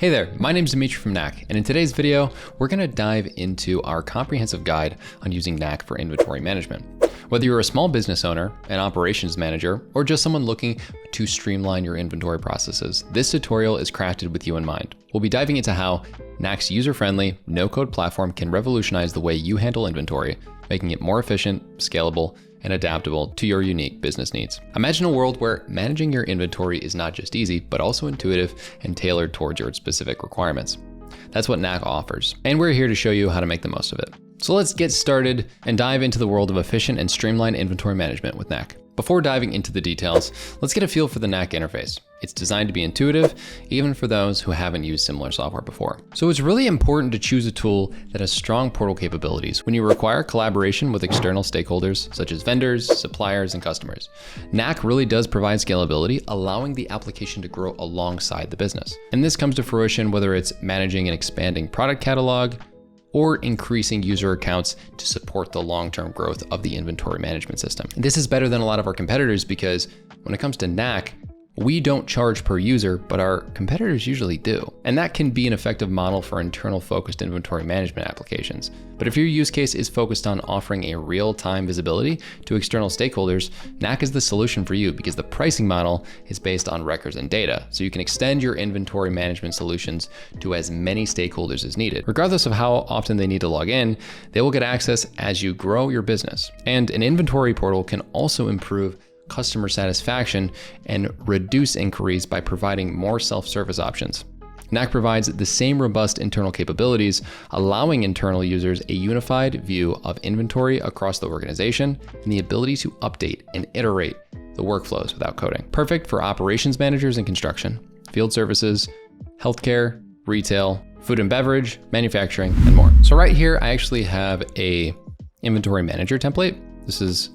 Hey there, my name's Dimitri from Knack, and in today's video, we're gonna dive into our comprehensive guide on using Knack for inventory management. Whether you're a small business owner, an operations manager, or just someone looking to streamline your inventory processes, this tutorial is crafted with you in mind. We'll be diving into how Knack's user-friendly, no-code platform can revolutionize the way you handle inventory, making it more efficient, scalable, and adaptable to your unique business needs. Imagine a world where managing your inventory is not just easy, but also intuitive and tailored towards your specific requirements. That's what Knack offers, and we're here to show you how to make the most of it. So let's get started and dive into the world of efficient and streamlined inventory management with Knack. Before diving into the details, let's get a feel for the Knack interface. It's designed to be intuitive, even for those who haven't used similar software before. So it's really important to choose a tool that has strong portal capabilities when you require collaboration with external stakeholders, such as vendors, suppliers, and customers. Knack really does provide scalability, allowing the application to grow alongside the business. And this comes to fruition whether it's managing an expanding product catalog, or increasing user accounts to support the long-term growth of the inventory management system. This is better than a lot of our competitors because when it comes to Knack, we don't charge per user, but our competitors usually do. And that can be an effective model for internal focused inventory management applications. But if your use case is focused on offering a real-time visibility to external stakeholders, Knack is the solution for you because the pricing model is based on records and data. So you can extend your inventory management solutions to as many stakeholders as needed. Regardless of how often they need to log in, they will get access as you grow your business. And an inventory portal can also improve customer satisfaction and reduce inquiries by providing more self-service options. Knack provides the same robust internal capabilities, allowing internal users a unified view of inventory across the organization and the ability to update and iterate the workflows without coding. Perfect for operations managers in construction, field services, healthcare, retail, food and beverage, manufacturing, and more. So right here, I actually have a inventory manager template. This is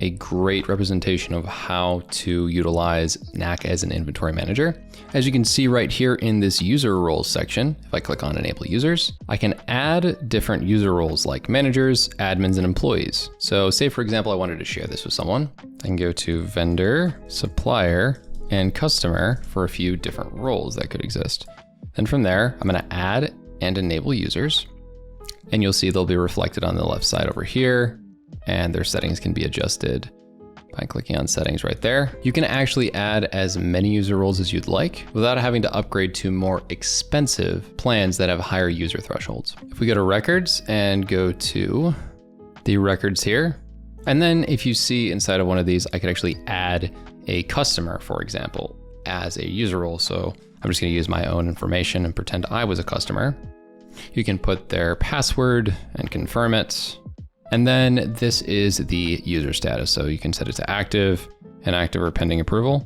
a great representation of how to utilize Knack as an inventory manager. As you can see right here in this user roles section, if I click on enable users, I can add different user roles like managers, admins, and employees. So say for example, I wanted to share this with someone. I can go to vendor, supplier, and customer for a few different roles that could exist. And from there, I'm gonna add and enable users. And you'll see they'll be reflected on the left side over here, and their settings can be adjusted by clicking on settings right there. You can actually add as many user roles as you'd like without having to upgrade to more expensive plans that have higher user thresholds. If we go to records and go to the records here, and then if you see inside of one of these, I could actually add a customer, for example, as a user role. So I'm just gonna use my own information and pretend I was a customer. You can put their password and confirm it. And then this is the user status. So you can set it to active, inactive, or pending approval.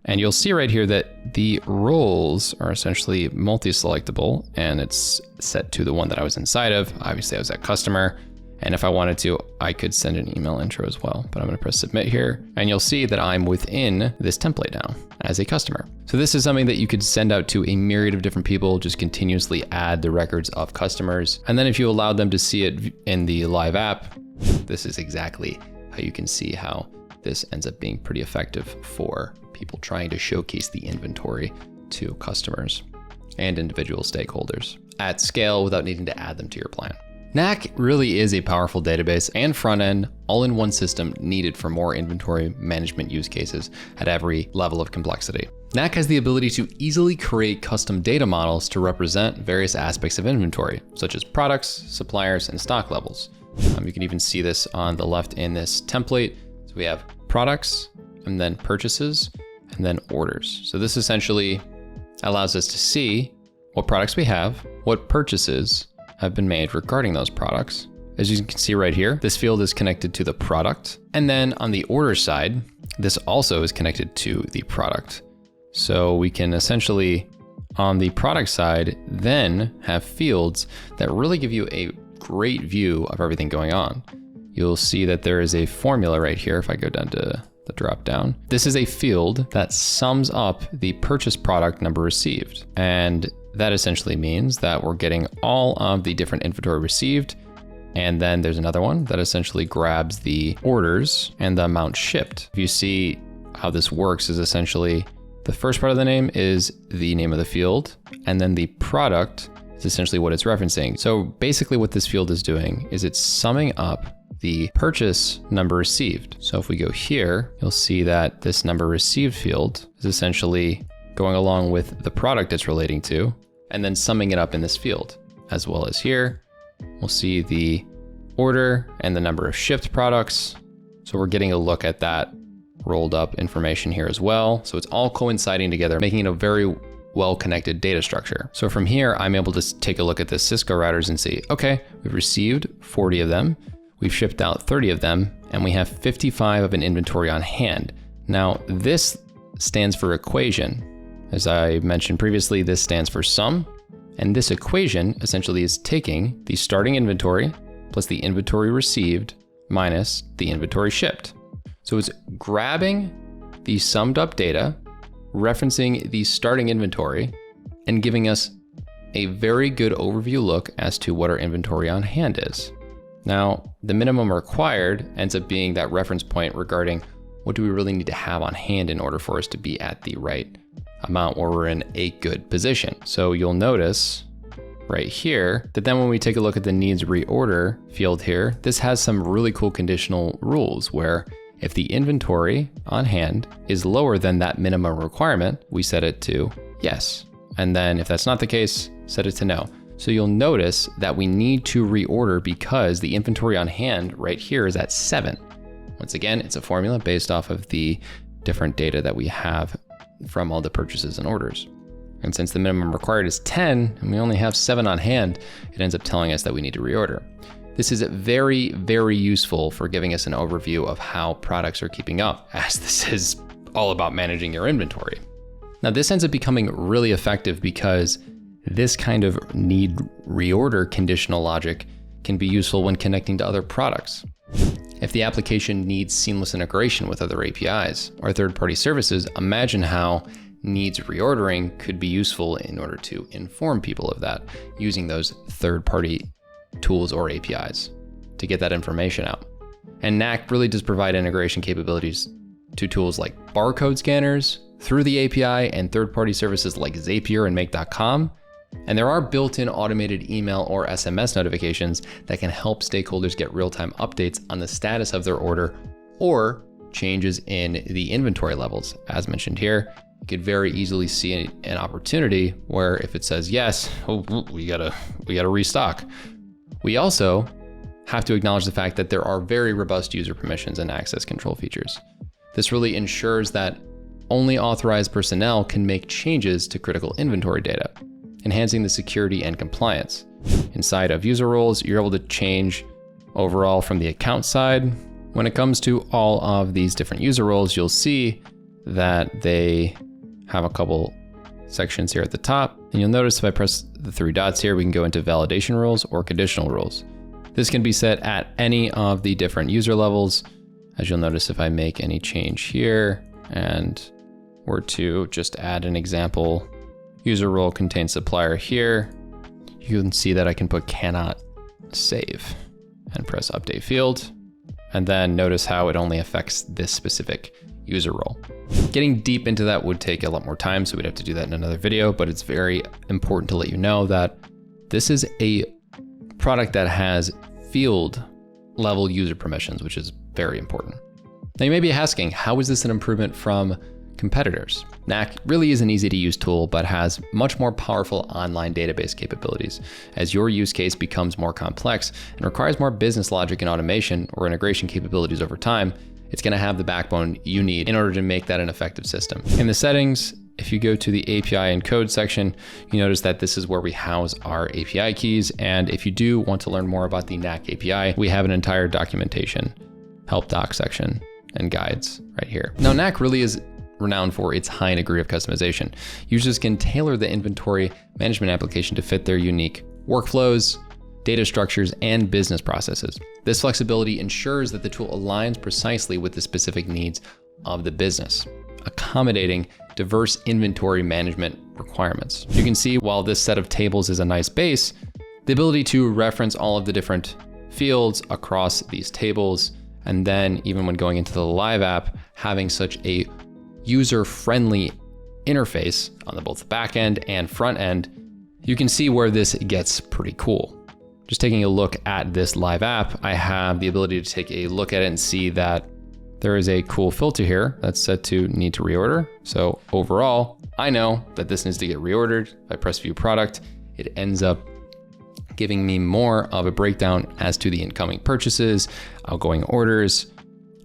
And you'll see right here that the roles are essentially multi-selectable and it's set to the one that I was inside of. Obviously I was that customer. And if I wanted to, I could send an email intro as well, but I'm gonna press submit here. And you'll see that I'm within this template now as a customer. So this is something that you could send out to a myriad of different people, just continuously add the records of customers. And then if you allow them to see it in the live app, this is exactly how you can see how this ends up being pretty effective for people trying to showcase the inventory to customers and individual stakeholders at scale without needing to add them to your plan. Knack really is a powerful database and front-end all-in-one system needed for more inventory management use cases at every level of complexity. Knack has the ability to easily create custom data models to represent various aspects of inventory, such as products, suppliers, and stock levels. You can even see this on the left in this template. So we have products, and then purchases, and then orders. So this essentially allows us to see what products we have, what purchases have been made regarding those products. As you can see right here, this field is connected to the product. And then on the order side, this also is connected to the product. So we can essentially, on the product side, then have fields that really give you a great view of everything going on. You'll see that there is a formula right here. If I go down to the drop down, this is a field that sums up the purchase product number received. And that essentially means that we're getting all of the different inventory received. And then there's another one that essentially grabs the orders and the amount shipped. If you see how this works is essentially The first part of the name is the name of the field, and then the product is essentially what it's referencing. So basically what this field is doing is it's summing up the purchase number received. So if we go here, you'll see that this number received field is essentially going along with the product it's relating to, and then summing it up in this field. As well as here, we'll see the order and the number of shipped products. So we're getting a look at that rolled up information here as well. So it's all coinciding together, making it a very well-connected data structure. So from here, I'm able to take a look at the Cisco routers and see, okay, we've received 40 of them. We've shipped out 30 of them, and we have 55 of an inventory on hand. Now, this stands for equation. As I mentioned previously, this stands for sum, and this equation essentially is taking the starting inventory plus the inventory received minus the inventory shipped. So it's grabbing the summed up data, referencing the starting inventory, and giving us a very good overview look as to what our inventory on hand is. Now, the minimum required ends up being that reference point regarding what do we really need to have on hand in order for us to be at the right amount where we're in a good position. So you'll notice right here that then when we take a look at the needs reorder field here, this has some really cool conditional rules where if the inventory on hand is lower than that minimum requirement, we set it to yes. And then if that's not the case, set it to no. So you'll notice that we need to reorder because the inventory on hand right here is at 7. Once again, it's a formula based off of the different data that we have from all the purchases and orders. And since the minimum required is 10 and we only have 7 on hand, it ends up telling us that we need to reorder. This is very, very useful for giving us an overview of how products are keeping up, as this is all about managing your inventory. Now, this ends up becoming really effective because this kind of need reorder conditional logic can be useful when connecting to other products. If the application needs seamless integration with other APIs or third-party services, imagine how needs reordering could be useful in order to inform people of that using those third-party tools or APIs to get that information out. And Knack really does provide integration capabilities to tools like barcode scanners through the API and third-party services like Zapier and Make.com. And there are built-in automated email or SMS notifications that can help stakeholders get real-time updates on the status of their order or changes in the inventory levels. As mentioned here, you could very easily see an opportunity where if it says yes, oh, we gotta restock. We also have to acknowledge the fact that there are very robust user permissions and access control features. This really ensures that only authorized personnel can make changes to critical inventory data, enhancing the security and compliance. Inside of user roles, you're able to change overall from the account side. When it comes to all of these different user roles, you'll see that they have a couple sections here at the top. And you'll notice if I press the 3 dots here, we can go into validation rules or conditional rules. This can be set at any of the different user levels. As you'll notice, if I make any change here and were to just add an example, user role contains supplier here, you can see that I can put cannot save and press update field. And then notice how it only affects this specific user role. Getting deep into that would take a lot more time, so we'd have to do that in another video, but it's very important to let you know that this is a product that has field level user permissions, which is very important. Now you may be asking, how is this an improvement from competitors? Knack really is an easy to use tool, but has much more powerful online database capabilities. As your use case becomes more complex and requires more business logic and automation or integration capabilities over time, it's going to have the backbone you need in order to make that an effective system. In the settings, if you go to the API and code section, you notice that this is where we house our API keys. And if you do want to learn more about the Knack API, we have an entire documentation, help doc section, and guides right here. Now, Knack really is renowned for its high degree of customization. Users can tailor the inventory management application to fit their unique workflows, data structures, and business processes. This flexibility ensures that the tool aligns precisely with the specific needs of the business, accommodating diverse inventory management requirements. You can see while this set of tables is a nice base, the ability to reference all of the different fields across these tables, and then even when going into the live app, having such a user-friendly interface on both the back end and front end, you can see where this gets pretty cool. Just taking a look at this live app, I have the ability to take a look at it and see that there is a cool filter here that's set to need to reorder. So overall, I know that this needs to get reordered. If I press view product, it ends up giving me more of a breakdown as to the incoming purchases, outgoing orders,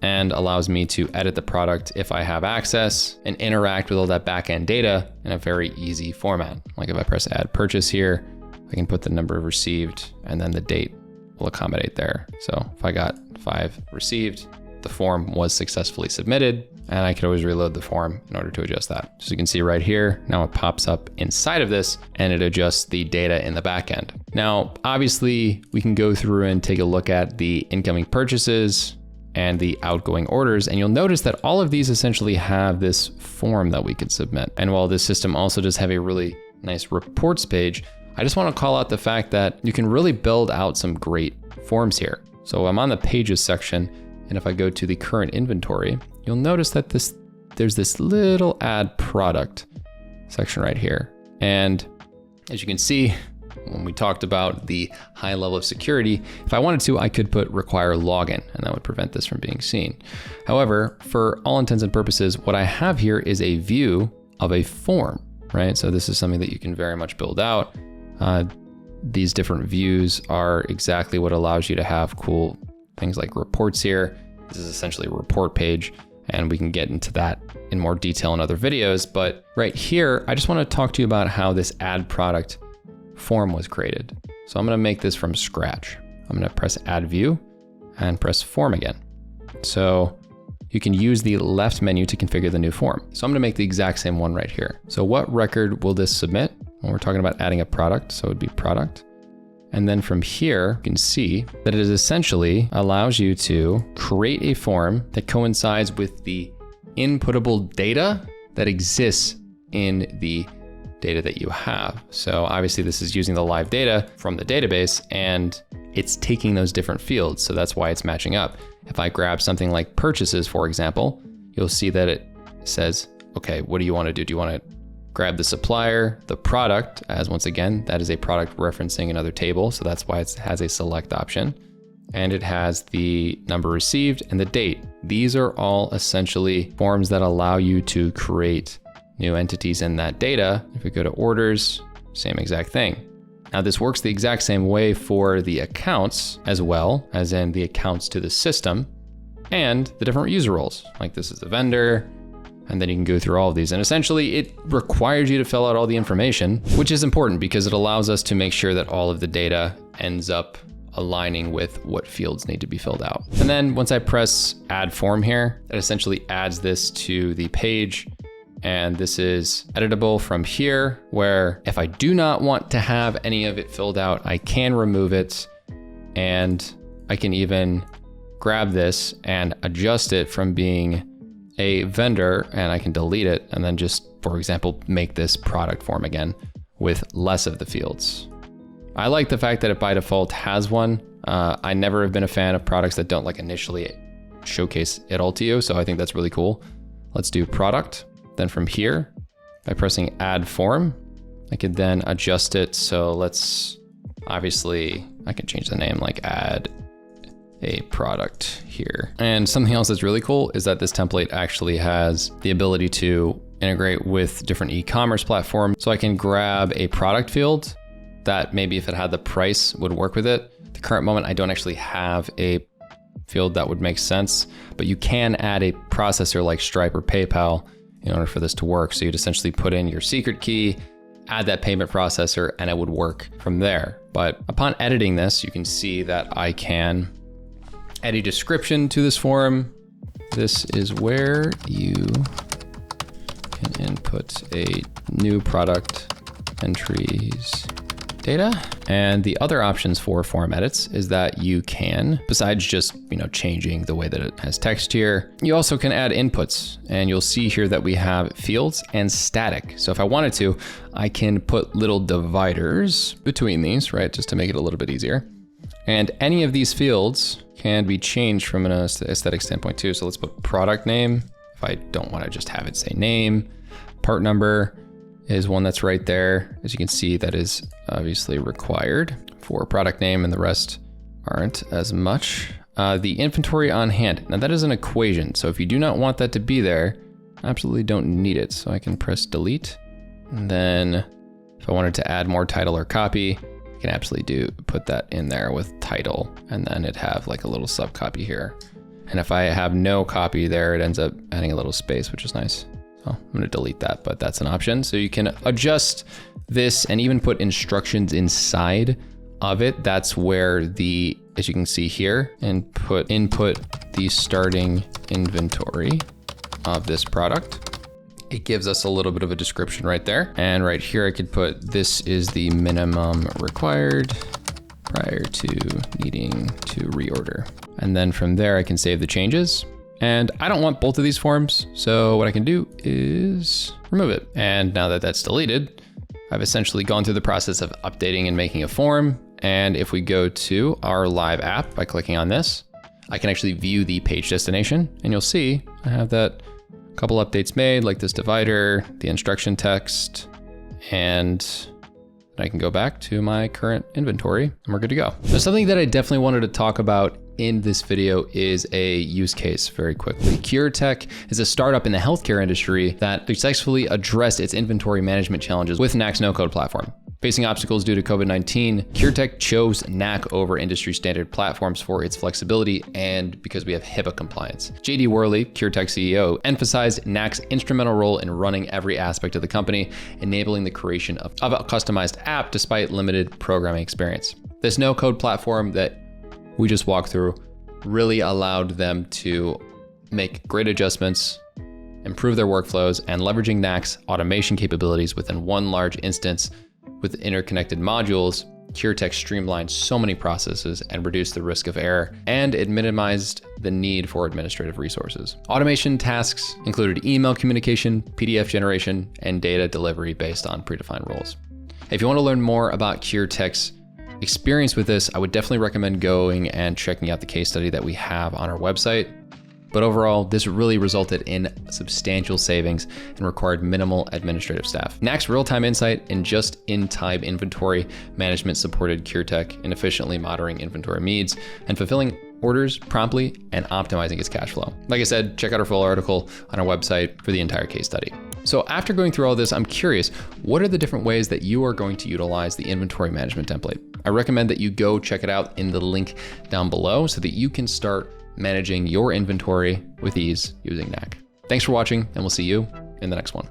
and allows me to edit the product if I have access and interact with all that backend data in a very easy format. Like if I press add purchase here, I can put the number received and then the date will accommodate there. So if I got 5 received, the form was successfully submitted, and I could always reload the form in order to adjust that. So you can see right here, now it pops up inside of this and it adjusts the data in the backend. Now, obviously we can go through and take a look at the incoming purchases and the outgoing orders, and you'll notice that all of these essentially have this form that we could submit. And while this system also does have a really nice reports page, I just want to call out the fact that you can really build out some great forms here. So I'm on the pages section, and if I go to the current inventory, you'll notice that there's this little add product section right here. And as you can see, when we talked about the high level of security, if I wanted to, I could put require login, and that would prevent this from being seen. However, for all intents and purposes, what I have here is a view of a form, right? So this is something that you can very much build out. These different views are exactly what allows you to have cool things like reports here. This is essentially a report page, and we can get into that in more detail in other videos. But right here, I just want to talk to you about how this add product form was created. So I'm going to make this from scratch. I'm going to press add view and press form again. So you can use the left menu to configure the new form. So I'm going to make the exact same one right here. So what record will this submit? Well, we're talking about adding a product, so it would be product. And then from here, you can see that it essentially allows you to create a form that coincides with the inputtable data that exists in the data that you have. So obviously this is using the live data from the database, and it's taking those different fields. So that's why it's matching up. If I grab something like purchases, for example, you'll see that it says, okay, what do you want to do? Do you want to grab the supplier, the product, as once again, that is a product referencing another table. So that's why it has a select option. And it has the number received and the date. These are all essentially forms that allow you to create new entities in that data. If we go to orders, same exact thing. Now this works the exact same way for the accounts as well, as in the accounts to the system and the different user roles. Like this is the vendor, and then you can go through all of these. And essentially it requires you to fill out all the information, which is important because it allows us to make sure that all of the data ends up aligning with what fields need to be filled out. And then once I press add form here, it essentially adds this to the page. And this is editable from here, where if I do not want to have any of it filled out, I can remove it. And I can even grab this and adjust it from being a vendor, and I can delete it and then just, for example, make this product form again with less of the fields. I like the fact that it by default has one. I never have been a fan of products that don't like initially showcase it all to you. So I think that's really cool. Let's do product. Then from here, by pressing add form, I could then adjust it. So let's, obviously I can change the name, like add a product here. And something else that's really cool is that this template actually has the ability to integrate with different e-commerce platforms. So I can grab a product field that maybe if it had the price would work with it. At the current moment, I don't actually have a field that would make sense, but you can add a processor like Stripe or PayPal in order for this to work. So you'd essentially put in your secret key, add that payment processor, and it would work from there. But upon editing this, you can see that I can add a description to this form. This is where you can input a new product entries data. And the other options for form edits is that you can, besides just, changing the way that it has text here, you also can add inputs, and you'll see here that we have fields and static. So if I wanted to, I can put little dividers between these, right? Just to make it a little bit easier. And any of these fields can be changed from an aesthetic standpoint too. So let's put product name. If I don't want to just have it say name, part number is one that's right there. As you can see, that is obviously required for product name, and the rest aren't as much. The inventory on hand. Now that is an equation. So if you do not want that to be there, absolutely don't need it. So I can press delete. And then if I wanted to add more title or copy, I can absolutely put that in there with title, and then it'd have like a little sub copy here. And if I have no copy there, it ends up adding a little space, which is nice. So I'm gonna delete that, but that's an option. So you can adjust this and even put instructions inside of it. That's where as you can see here, input the starting inventory of this product. It gives us a little bit of a description right there. And right here, I could put, this is the minimum required prior to needing to reorder. And then from there, I can save the changes. And I don't want both of these forms. So what I can do is remove it. And now that that's deleted, I've essentially gone through the process of updating and making a form. And if we go to our live app by clicking on this, I can actually view the page destination, and you'll see I have that couple updates made, like this divider, the instruction text, and I can go back to my current inventory and we're good to go. Now, something that I definitely wanted to talk about in this video is a use case very quickly. CureTech is a startup in the healthcare industry that successfully addressed its inventory management challenges with Knack's no-code platform. Facing obstacles due to COVID-19, CureTech chose Knack over industry standard platforms for its flexibility and because we have HIPAA compliance. JD Worley, CureTech CEO, emphasized Knack's instrumental role in running every aspect of the company, enabling the creation of a customized app despite limited programming experience. This no-code platform that we just walked through really allowed them to make great adjustments, improve their workflows, and leveraging Knack's automation capabilities within one large instance with interconnected modules. CureTech streamlined so many processes and reduced the risk of error, and it minimized the need for administrative resources. Automation tasks included email communication, PDF generation, and data delivery based on predefined roles. If you want to learn more about CureTech's experience with this, I would definitely recommend going and checking out the case study that we have on our website. But overall, this really resulted in substantial savings and required minimal administrative staff. Knack's real-time insight and just-in-time inventory management supported CureTech in efficiently monitoring inventory needs and fulfilling orders promptly and optimizing its cash flow. Like I said, check out our full article on our website for the entire case study. So after going through all this, I'm curious, what are the different ways that you are going to utilize the inventory management template? I recommend that you go check it out in the link down below so that you can start managing your inventory with ease using Knack. Thanks for watching, and we'll see you in the next one.